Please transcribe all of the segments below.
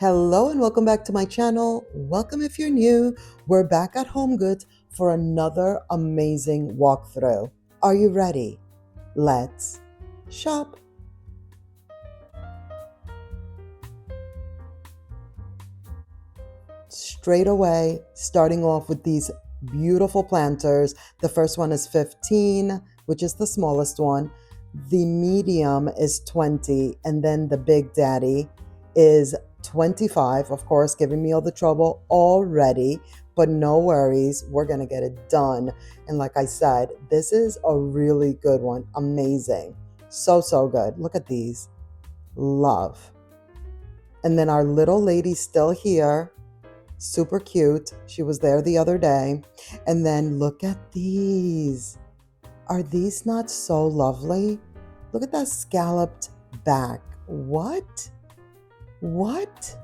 Hello and welcome back to my channel. Welcome if you're new. We're back at Homegoods for another amazing walkthrough. Are you ready? Let's shop. Straight away, starting off with these beautiful planters. The first one is 15, which is the smallest one. The medium is 20, and then the big daddy is 25. Of course, giving me all the trouble already, but no worries, we're gonna get it done. And like I said, this is a really good one. Amazing. So good. Look at these. Love. And then our little lady's still here. Super cute. She was there the other day. And then look at these. Are these not so lovely? Look at that scalloped back. What? What?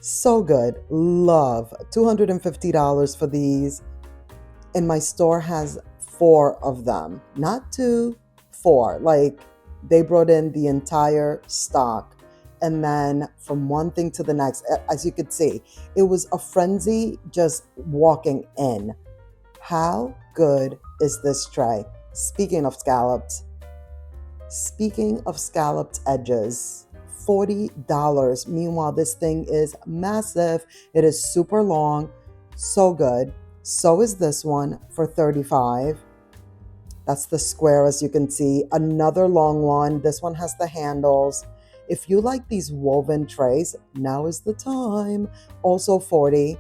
So good. Love. $250 for these. And my store has 4 of them. Not 2, 4. Like they brought in the entire stock. And then from one thing to the next, as you could see, it was a frenzy just walking in. How good is this tray? Speaking of scalloped edges, $40. Meanwhile, this thing is massive. It is super long, so good. So is this one for $35. That's the square, as you can see. Another long one. This one has the handles. If you like these woven trays, now is the time. Also $40.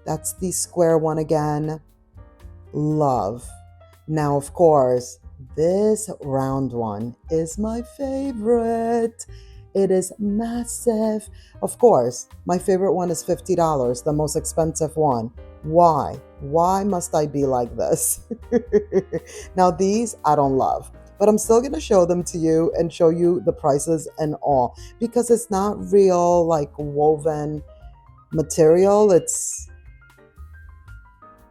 That's the square one again. Love. Now, of course, this round one is my favorite. It is massive. Of course, my favorite one is $50, the most expensive one. Why? Why must I be like this? Now, these I don't love, but I'm still going to show them to you and show you the prices and all, because it's not real like woven material. It's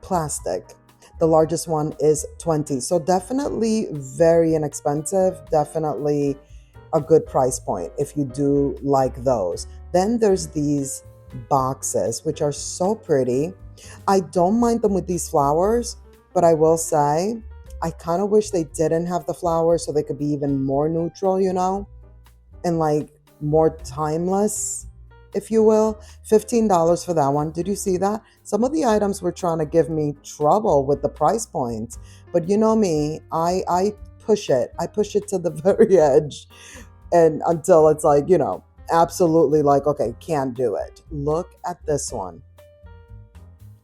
plastic. The largest one is 20. So definitely very inexpensive. Definitely a good price point if you do like those. Then there's these boxes, which are so pretty. I don't mind them with these flowers, but I will say I kind of wish they didn't have the flowers so they could be even more neutral, and like more timeless, if you will. $15 for that one. Did you see that? Some of the items were trying to give me trouble with the price points, but you know me, I push it. I push it to the very edge, and until it's like, absolutely like, okay, can't do it. Look at this one.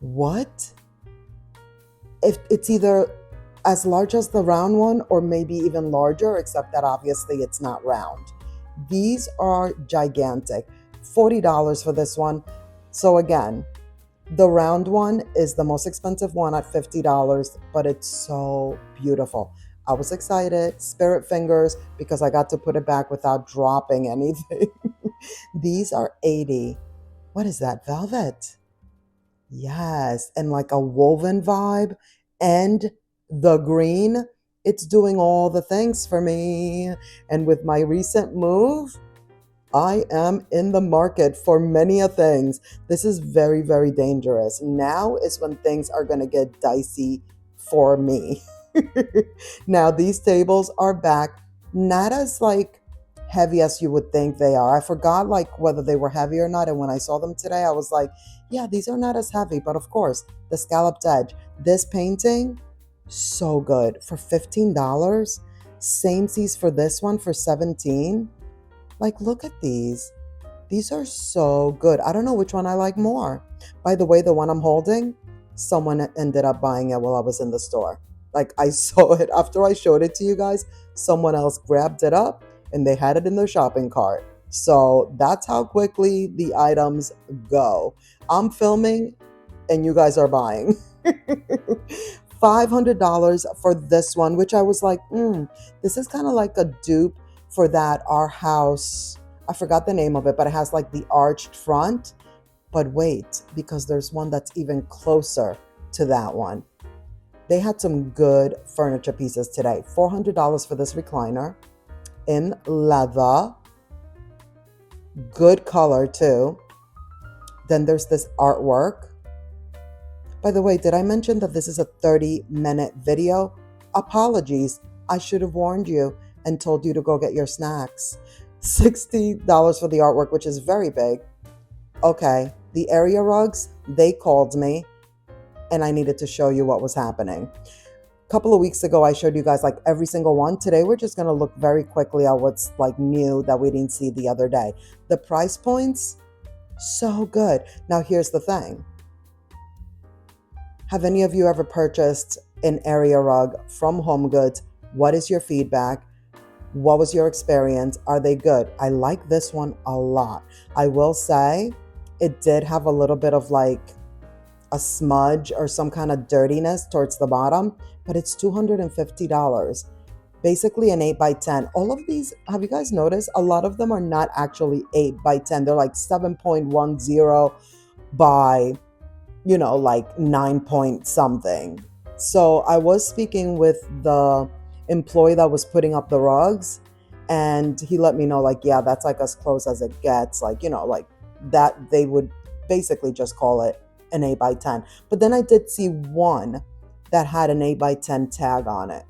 What? If it's either as large as the round one or maybe even larger, except that obviously it's not round. These are gigantic. $40 for this one. So again, the round one is the most expensive one at $50, but it's so beautiful. I was excited, spirit fingers, because I got to put it back without dropping anything. These are 80. What is that, velvet? Yes, and like a woven vibe, and the green, it's doing all the things for me. And with my recent move, I am in the market for many a things. This is very dangerous. Now is when things are going to get dicey for me. Now, these tables are back, not as like heavy as you would think they are. I forgot like whether they were heavy or not. And when I saw them today, I was like, yeah, these are not as heavy. But of course, the scalloped edge, this painting, so good for $15. Same seas for this one for 17. Like, look at these. These are so good. I don't know which one I like more. By the way, the one I'm holding, someone ended up buying it while I was in the store. Like, I saw it after I showed it to you guys. Someone else grabbed it up and they had it in their shopping cart. So that's how quickly the items go. I'm filming and you guys are buying. $500 for this one, which I was like, this is kind of like a dupe for that Our House. I forgot the name of it, but it has like the arched front. But wait, because there's one that's even closer to that one. They had some good furniture pieces today. $400 for this recliner in leather. Good color too. Then there's this artwork. By the way, did I mention that this is a 30-minute video? Apologies. I should have warned you and told you to go get your snacks. $60 for the artwork, which is very big. Okay, the area rugs, they called me and I needed to show you what was happening. A couple of weeks ago, I showed you guys like every single one. Today, we're just going to look very quickly at what's like new that we didn't see the other day. The price points, so good. Now, here's the thing. Have any of you ever purchased an area rug from Homegoods? What is your feedback? What was your experience? Are they good? I like this one a lot. I will say it did have a little bit of like a smudge or some kind of dirtiness towards the bottom, but it's $250. Basically an 8 by 10. All of these, have you guys noticed? A lot of them are not actually 8 by 10. They're like 7.10 by, like 9 point something. So I was speaking with the employee that was putting up the rugs, and he let me know like, yeah, that's like as close as it gets. Like, like that they would basically just call it an 8 by 10. But then I did see one that had an 8 by 10 tag on it.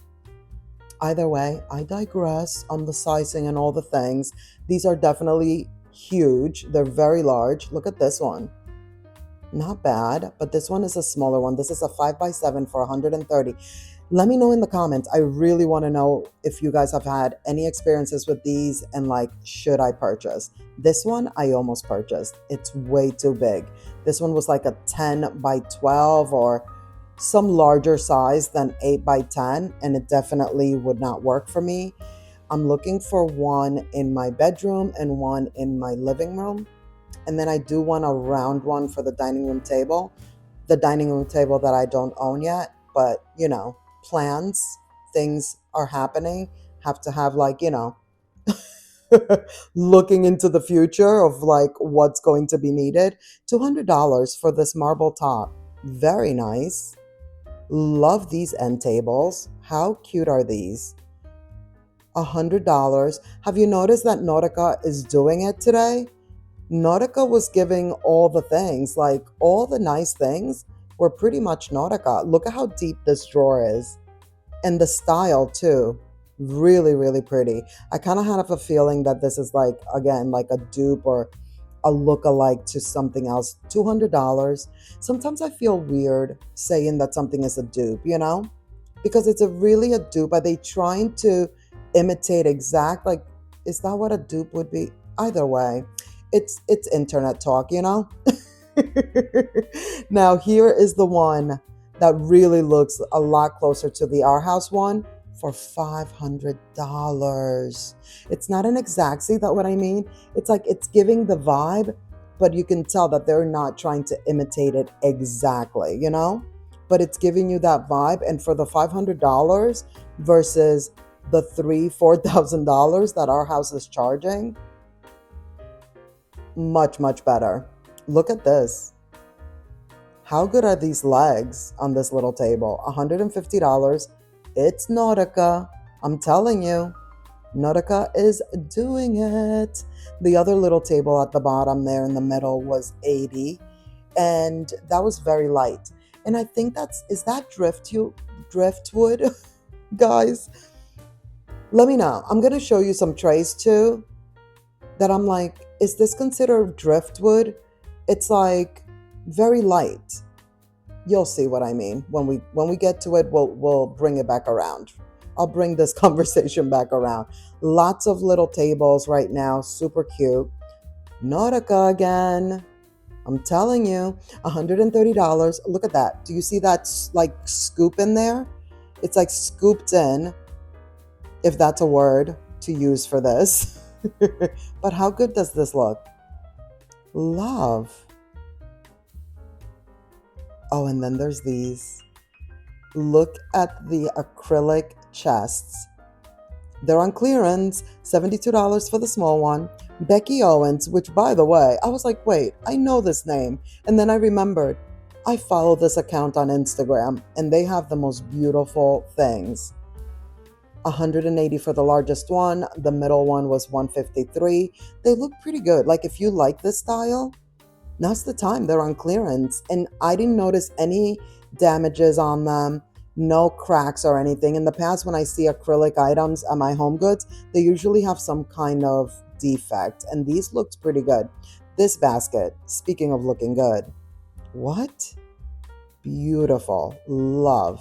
Either way, I digress on the sizing and all the things. These are definitely huge. They're very large. Look at this one. Not bad, but this one is a smaller one. This is a 5 by 7 for 130. Let me know in the comments. I really want to know if you guys have had any experiences with these and like, should I purchase? This one I almost purchased. It's way too big. This one was like a 10 by 12 or some larger size than 8 by 10, and it definitely would not work for me. I'm looking for one in my bedroom and one in my living room. And then I do want a round one for the dining room table. The dining room table that I don't own yet, but plans, things are happening. Have to have like, looking into the future of like what's going to be needed. $200 for this marble top. Very nice. Love these end tables. How cute are these? $100. Have you noticed that Nautica is doing it today? Nautica was giving all the things, like all the nice things were pretty much Nautica. Look at how deep this drawer is. And the style too. Really, really pretty. I kind of have a feeling that this is like, again, like a dupe or a look-alike to something else. $200. Sometimes I feel weird saying that something is a dupe, because it's really a dupe. Are they trying to imitate exact, like, is that what a dupe would be? Either way, it's internet talk, Now here is the one that really looks a lot closer to the Our House one for $500. It's not an exact, see that what I mean? It's like it's giving the vibe, but you can tell that they're not trying to imitate it exactly, But it's giving you that vibe. And for the $500 versus the $4,000 that Our House is charging, much, much better. Look at this. How good are these legs on this little table? $150. It's Nautica. I'm telling you, Nautica is doing it. The other little table at the bottom there in the middle was $80, and that was very light. And I think is that driftwood? Guys, let me know. I'm going to show you some trays too that I'm like, is this considered driftwood? It's like very light. You'll see what I mean. When we get to it, we'll bring it back around. I'll bring this conversation back around. Lots of little tables right now, super cute. Nautica again. I'm telling you, $130. Look at that. Do you see that like scoop in there? It's like scooped in, if that's a word to use for this. But how good does this look? Love. Oh, and then there's these. Look at the acrylic chests. They're on clearance, $72 for the small one. Becky Owens, which by the way, I was like, wait, I know this name. And then I remembered, I follow this account on Instagram and they have the most beautiful things. $180 for the largest one. The middle one was $153. They look pretty good. Like if you like this style, Now's the time. They're on clearance. And I didn't notice any damages on them, no cracks or anything. In the past, when I see acrylic items at my Home Goods, they usually have some kind of defect. And these looked pretty good. This basket, speaking of looking good, what? Beautiful. Love.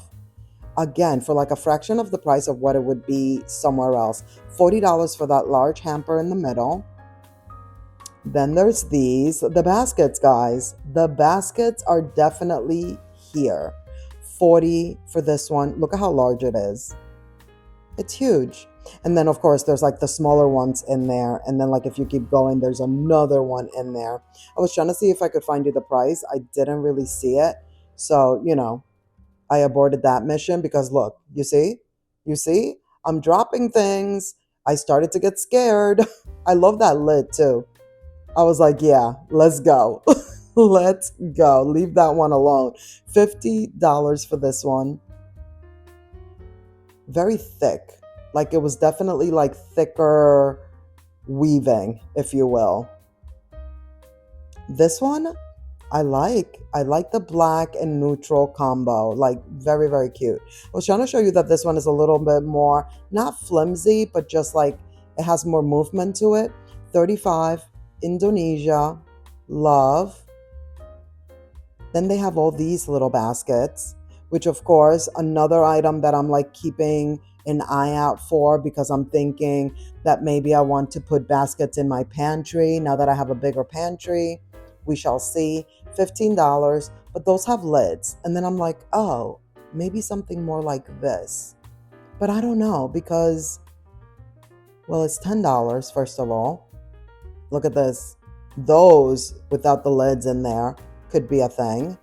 Again, for like a fraction of the price of what it would be somewhere else. $40 for that large hamper in the middle. Then there's these, the baskets, guys. The baskets are definitely here. 40 for this one. Look at how large it is. It's huge. And then of course there's like the smaller ones in there. And then like if you keep going, there's another one in there. I was trying to see if I could find you the price. I didn't really see it. So, I aborted that mission because look, you see, I'm dropping things. I started to get scared. I love that lid too. I was like, yeah, let's go. Let's go. Leave that one alone. $50 for this one. Very thick. Like it was definitely like thicker weaving, if you will. This one, I like. I like the black and neutral combo. Like very, very cute. I was trying to show you that this one is a little bit more, not flimsy, but just like it has more movement to it. 35, Indonesia, love. Then they have all these little baskets, which of course, another item that I'm like keeping an eye out for because I'm thinking that maybe I want to put baskets in my pantry now that I have a bigger pantry. We shall see. $15, but those have lids. And then I'm like, oh, maybe something more like this. But I don't know because, well, it's $10, first of all. Look at this. Those without the lids in there could be a thing.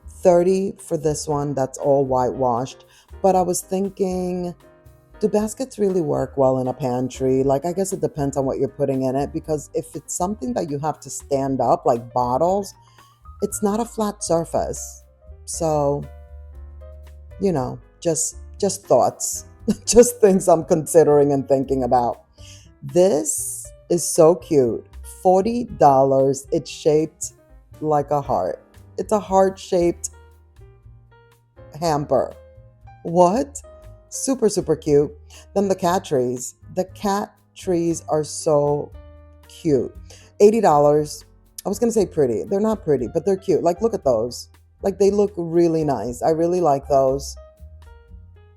30 for this one. That's all whitewashed. But I was thinking, do baskets really work well in a pantry? Like, I guess it depends on what you're putting in it, because if it's something that you have to stand up, like bottles, it's not a flat surface. So, just thoughts, just things I'm considering and thinking about. This is so cute. $40. It's shaped like a heart. It's a heart-shaped hamper. What? Super, super cute. Then the cat trees. The cat trees are so cute. $80. I was going to say pretty. They're not pretty, but they're cute. Like, look at those. Like, they look really nice. I really like those.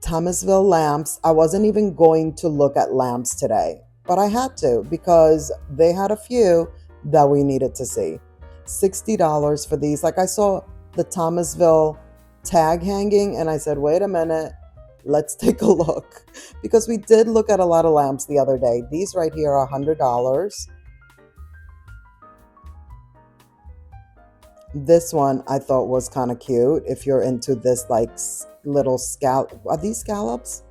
Thomasville lamps. I wasn't even going to look at lamps today, but I had to because they had a few that we needed to see. $60 for these. Like, I saw the Thomasville tag hanging and I said, wait a minute, let's take a look, because we did look at a lot of lamps the other day. These right here are $100. This one I thought was kind of cute if you're into this like little scallop. Are these scallops?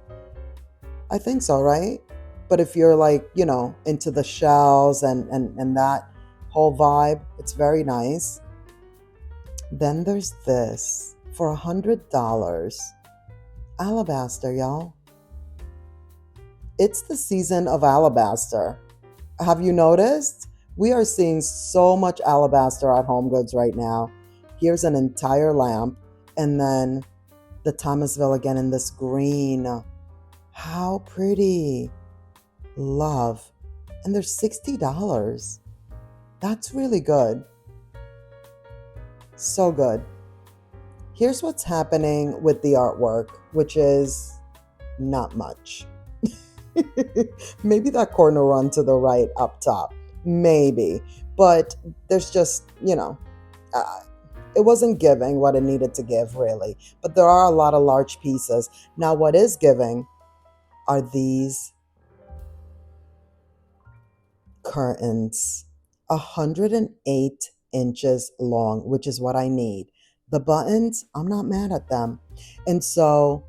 I think so, right? But if you're like, into the shells and that whole vibe, it's very nice. Then there's this for $100. Alabaster, y'all. It's the season of alabaster. Have you noticed? We are seeing so much alabaster at Homegoods right now. Here's an entire lamp, and then the Thomasville again in this green. How pretty. Love. And they're $60. That's really good. So good. Here's what's happening with the artwork, which is not much. Maybe that corner run to the right up top. Maybe. But there's just, it wasn't giving what it needed to give, really. But there are a lot of large pieces. Now, what is giving are these curtains. 108 inches long, which is what I need. The buttons, I'm not mad at them. And so,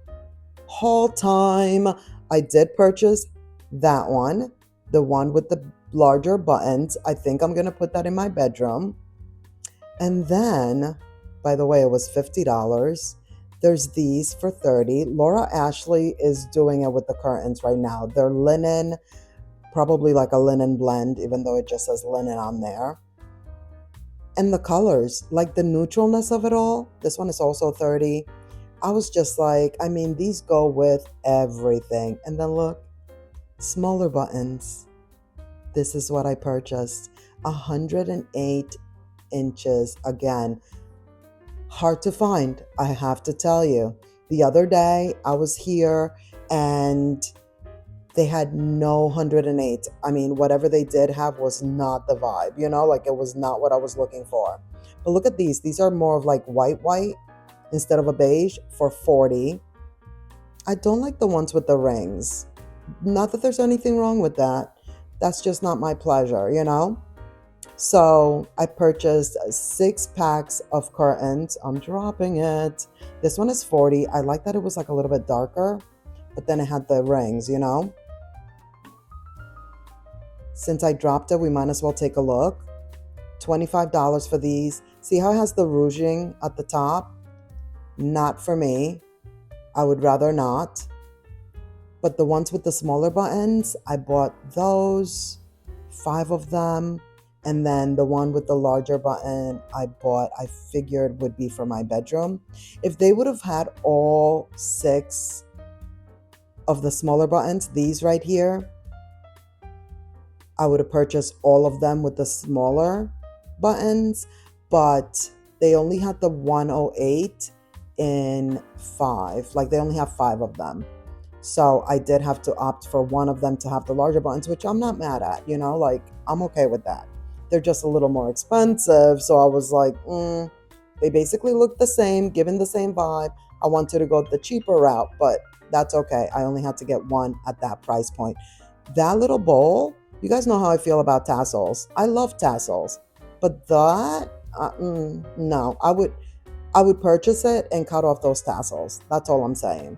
haul time. I did purchase that one, the one with the larger buttons. I think I'm going to put that in my bedroom. And then, by the way, it was $50. There's these for $30. Laura Ashley is doing it with the curtains right now. They're linen, probably like a linen blend, even though it just says linen on there. And the colors, like the neutralness of it all. This one is also 30. I was just like, I mean, these go with everything. And then look, smaller buttons. This is what I purchased. 108 inches. Again, hard to find, I have to tell you. The other day I was here and they had no 108. I mean, whatever they did have was not the vibe, like it was not what I was looking for. But look at these. These are more of like white instead of a beige for 40. I don't like the ones with the rings. Not that there's anything wrong with that. That's just not my pleasure. So I purchased 6 packs of curtains. I'm dropping it. This one is 40. I like that it was like a little bit darker, but then it had the rings. Since I dropped it, we might as well take a look. $25 for these. See how it has the rouging at the top? Not for me. I would rather not. But the ones with the smaller buttons, I bought those, 5 of them. And then the one with the larger button I figured would be for my bedroom. If they would have had all 6 of the smaller buttons, these right here, I would have purchased all of them with the smaller buttons, but they only had the 108 in 5. Like they only have 5 of them. So I did have to opt for one of them to have the larger buttons, which I'm not mad at, like I'm okay with that. They're just a little more expensive. So I was like, they basically look the same, given the same vibe. I wanted to go the cheaper route, but that's okay. I only had to get one at that price point. That little bowl, you guys know how I feel about tassels. I love tassels, but that, no, I would purchase it and cut off those tassels. That's all I'm saying.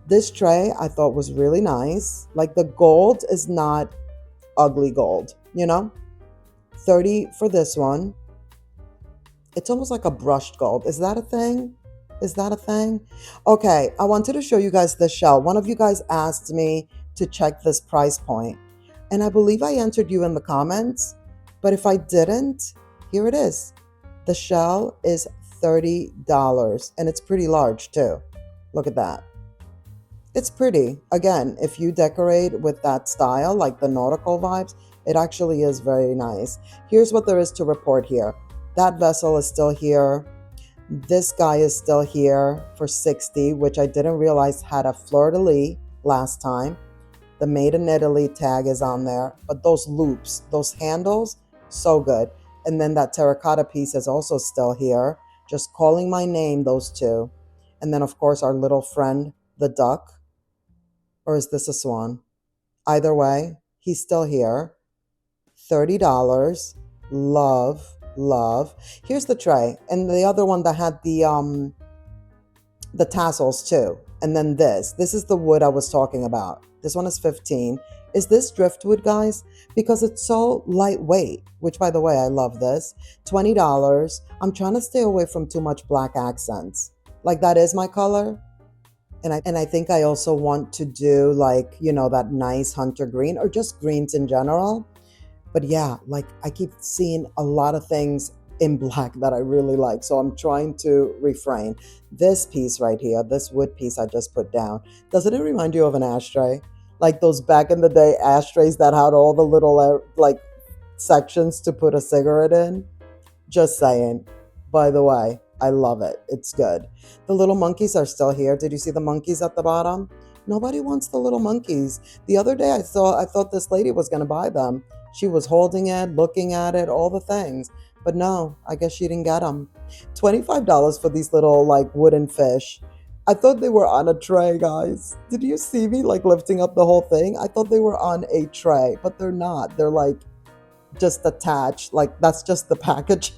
This tray I thought was really nice. Like the gold is not ugly gold, 30 for this one. It's almost like a brushed gold. Is that a thing? Is that a thing? Okay, I wanted to show you guys the shell. One of you guys asked me to check this price point, and I believe I answered you in the comments, but if I didn't, here it is. The shell is $30, and it's pretty large too. Look at that. It's pretty. Again, if you decorate with that style, like the nautical vibes, it actually is very nice. Here's what there is to report here. That vessel is still here. This guy is still here for 60, which I didn't realize had a fleur-de-lis last time. The Made in Italy tag is on there, but those loops, those handles, so good. And then that terracotta piece is also still here. Just calling my name, those two. And then, of course, our little friend, the duck. Or is this a swan? Either way, he's still here. $30. Love, love. Here's the tray. And the other one that had the tassels too. And then this is the wood I was talking about. This one is 15. Is this driftwood, guys? Because it's so lightweight, which by the way, I love this. $20. I'm trying to stay away from too much black accents. Like that is my color. And I think I also want to do like, that nice hunter green or just greens in general. But yeah, like I keep seeing a lot of things in black that I really like. So I'm trying to refrain. This piece right here, this wood piece I just put down, doesn't it remind you of an ashtray? Like those back in the day ashtrays that had all the little like sections to put a cigarette in? Just saying. By the way, I love it. It's good. The little monkeys are still here. Did you see the monkeys at the bottom? Nobody wants the little monkeys. The other day I thought this lady was going to buy them. She was holding it, looking at it, all the things. But no, I guess she didn't get them. $25 for these little like wooden fish. I thought they were on a tray, guys. Did you see me like lifting up the whole thing? I thought they were on a tray, but they're not. They're like just attached. Like that's just the package.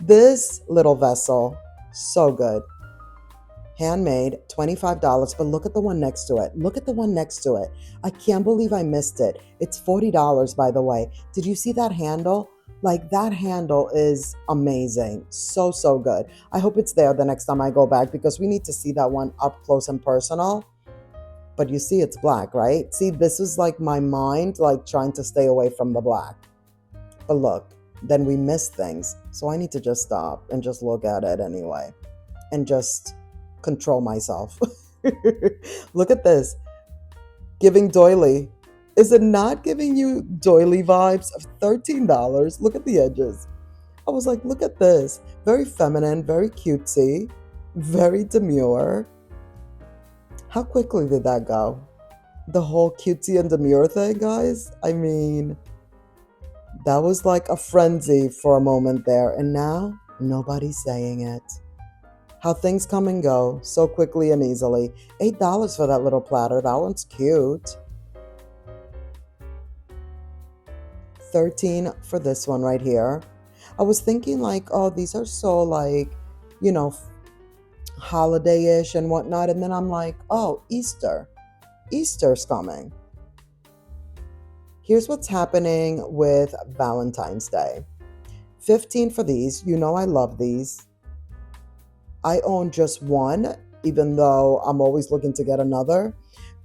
This little vessel, so good. Handmade, $25, but look at the one next to it. Look at the one next to it. I can't believe I missed it. It's $40, by the way. Did you see that handle? Like that handle is amazing. So, so good. I hope it's there the next time I go back because we need to see that one up close and personal. But you see it's black, right? See, this is like my mind, like trying to stay away from the black. But look, then we miss things. So I need to just stop and just look at it anyway and just control myself. Look at this. Giving doily. Is it not giving you doily vibes of $13? Look at the edges. I was like, look at this. Very feminine, very cutesy, very demure. How quickly did that go? The whole cutesy and demure thing, guys. I mean, that was like a frenzy for a moment there. And now nobody's saying it. How things come and go so quickly and easily. $8 for that little platter. That one's cute. 13 for this one right here. I was thinking like, oh, these are so like, you know, holiday-ish and whatnot. And then I'm like, oh, Easter. Easter's coming. Here's what's happening with Valentine's Day. 15 for these. You know I love these. I own just one, even though I'm always looking to get another.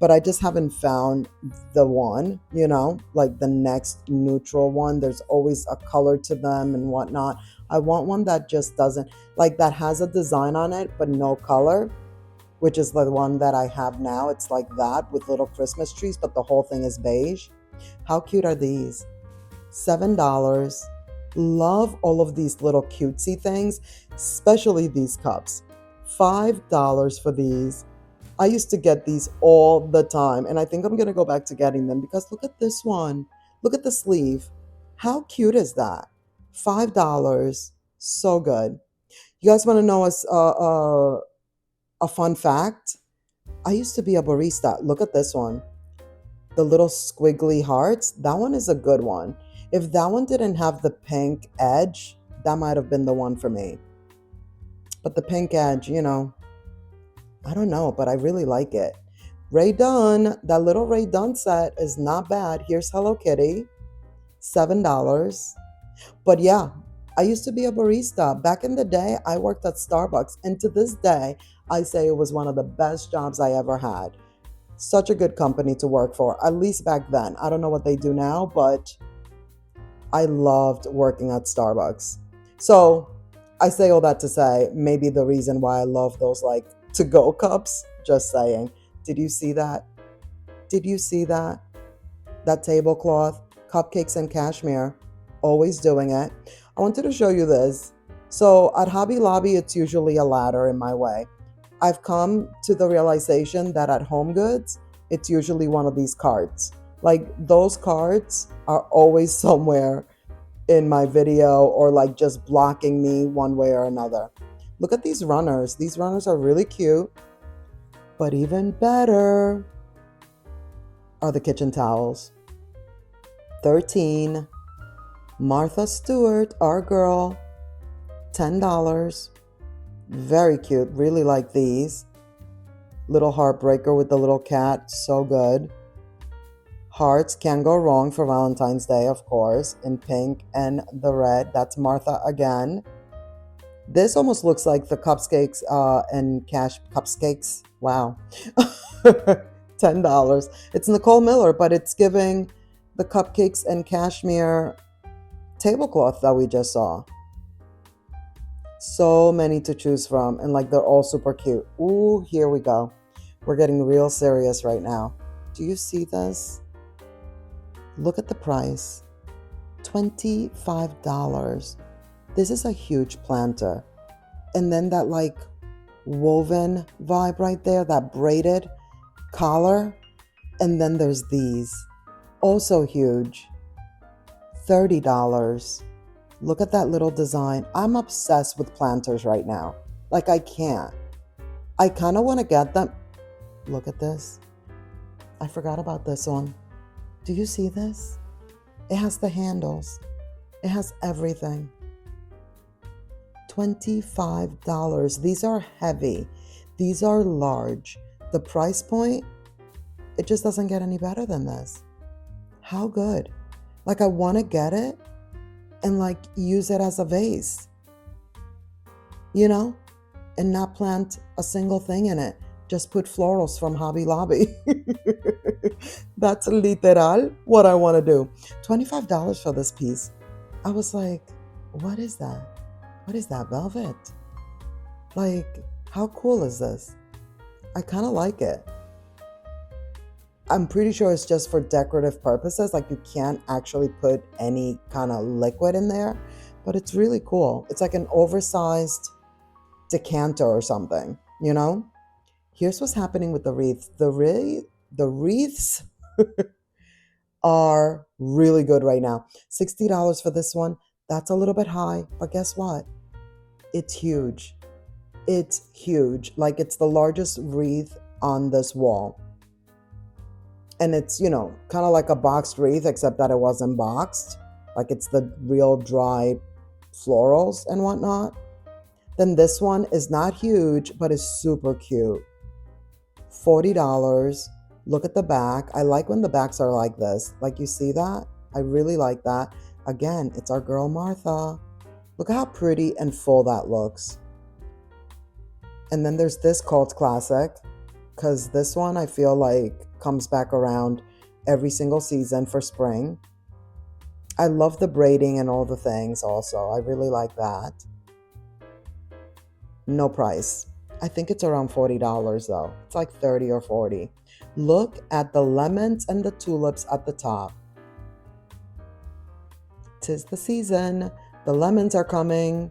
But I just haven't found the one, you know, like the next neutral one. There's always a color to them and whatnot. I want one that just doesn't, like that has a design on it, but no color, which is the one that I have now. It's like that with little Christmas trees, but the whole thing is beige. How cute are these? $7. Love all of these little cutesy things, especially these cups. $5 for these. I used to get these all the time, and I think I'm going to go back to getting them because look at this one. Look at the sleeve. How cute is that? $5. So good. You guys want to know a fun fact? I used to be a barista. Look at this one. The little squiggly hearts. That one is a good one. If that one didn't have the pink edge, that might have been the one for me. But the pink edge, you know, I don't know, but I really like it. Ray Dunn, that little Ray Dunn set is not bad. Here's Hello Kitty, $7. But yeah, I used to be a barista. Back in the day, I worked at Starbucks. And to this day, I say it was one of the best jobs I ever had. Such a good company to work for, at least back then. I don't know what they do now, but I loved working at Starbucks. So I say all that to say, maybe the reason why I love those like to-go cups, just saying. Did you see that? Did you see that? That tablecloth, cupcakes and cashmere, always doing it. I wanted to show you this. So at Hobby Lobby, it's usually a ladder in my way. I've come to the realization that at Homegoods, it's usually one of these cards. Like those cards are always somewhere in my video or like just blocking me one way or another. Look at these runners. These runners are really cute, but even better are the kitchen towels. 13. Martha Stewart, our girl, $10. Very cute. Really like these. Little heartbreaker with the little cat. So good. Hearts can go wrong for Valentine's Day, of course, in pink and the red. That's Martha again. This almost looks like the cupcakes and cash cupcakes. Wow. $10. It's Nicole Miller, but it's giving the cupcakes and cashmere tablecloth that we just saw. So many to choose from, and like they're all super cute. Ooh, here we go. We're getting real serious right now. Do you see this? Look at the price. $25. This is a huge planter. And then that like woven vibe right there, that braided collar. And then there's these. Also huge. $30. Look at that little design. I'm obsessed with planters right now. Like I can't. I kind of want to get them. Look at this. I forgot about this one. Do you see this? It has the handles. It has everything. $25. These are heavy. These are large. The price point, it just doesn't get any better than this. How good. Like I want to get it and like use it as a vase, you know, and not plant a single thing in it. Just put florals from Hobby Lobby. That's literal what I want to do. $25 for this piece. I was like, what is that? What is that, velvet? Like, how cool is this? I kind of like it. I'm pretty sure it's just for decorative purposes. Like, you can't actually put any kind of liquid in there, but it's really cool. It's like an oversized decanter or something, you know? Here's what's happening with the wreaths. The wreaths are really good right now. $60 for this one. That's a little bit high, but guess what? It's huge. It's huge. Like, it's the largest wreath on this wall. And it's, kind of like a boxed wreath, except that it wasn't boxed. Like, it's the real dry florals and whatnot. Then this one is not huge, but is super cute. $40. Look at the back. I like when the backs are like this. Like, you see that? I really like that. Again, it's our girl Martha. Look at how pretty and full that looks. And then there's this cult classic, because this one I feel like comes back around every single season for spring. I love the braiding and all the things also. I really like that. No price. I think it's around $40 though. It's like 30 or 40. Look at the lemons and the tulips at the top. 'Tis the season. The lemons are coming.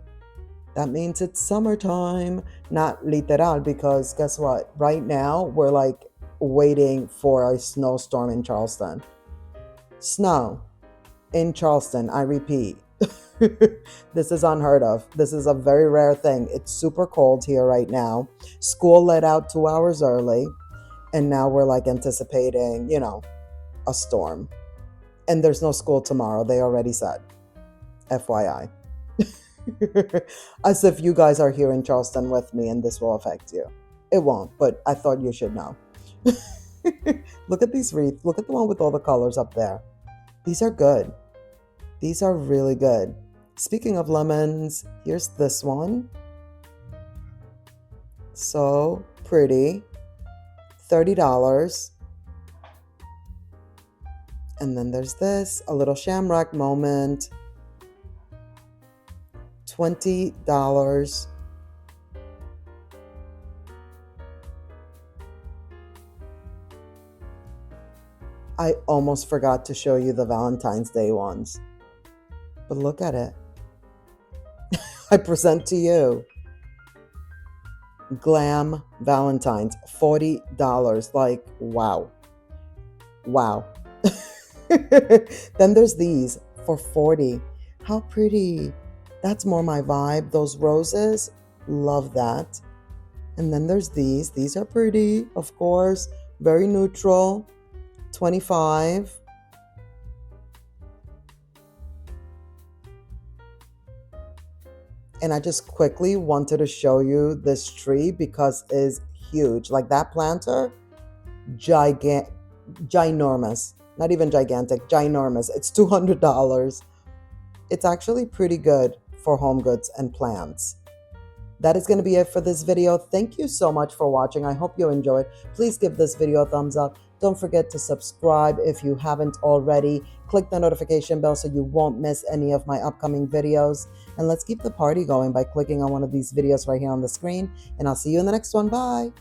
That means it's summertime. Not literal, because guess what? Right now, we're like waiting for a snowstorm in Charleston. Snow in Charleston, I repeat. This is unheard of. This is a very rare thing. It's super cold here right now. School let out 2 hours early, and now we're like anticipating, a storm. And there's no school tomorrow, they already said. FYI. As if you guys are here in Charleston with me and this will affect you. It won't, but I thought you should know. Look at these wreaths. Look at the one with all the colors up there. These are good. These are really good. Speaking of lemons, here's this one. So pretty. $30. And then there's this, a little shamrock moment. $20. I almost forgot to show you the Valentine's Day ones. But look at it. I present to you Glam Valentine's, $40. Like, wow. Wow. Then there's these for $40. How pretty. That's more my vibe. Those roses, love that. And then there's these. These are pretty, of course. Very neutral. $25. And I just quickly wanted to show you this tree because it's huge. Like, that planter, ginormous. Not even gigantic, ginormous. It's $200. It's actually pretty good for Homegoods and plants. That is going to be it for this video. Thank you so much for watching. I hope you enjoyed. Please give this video a thumbs up. Don't forget to subscribe if you haven't already. Click the notification bell so you won't miss any of my upcoming videos. And let's keep the party going by clicking on one of these videos right here on the screen. And I'll see you in the next one. Bye.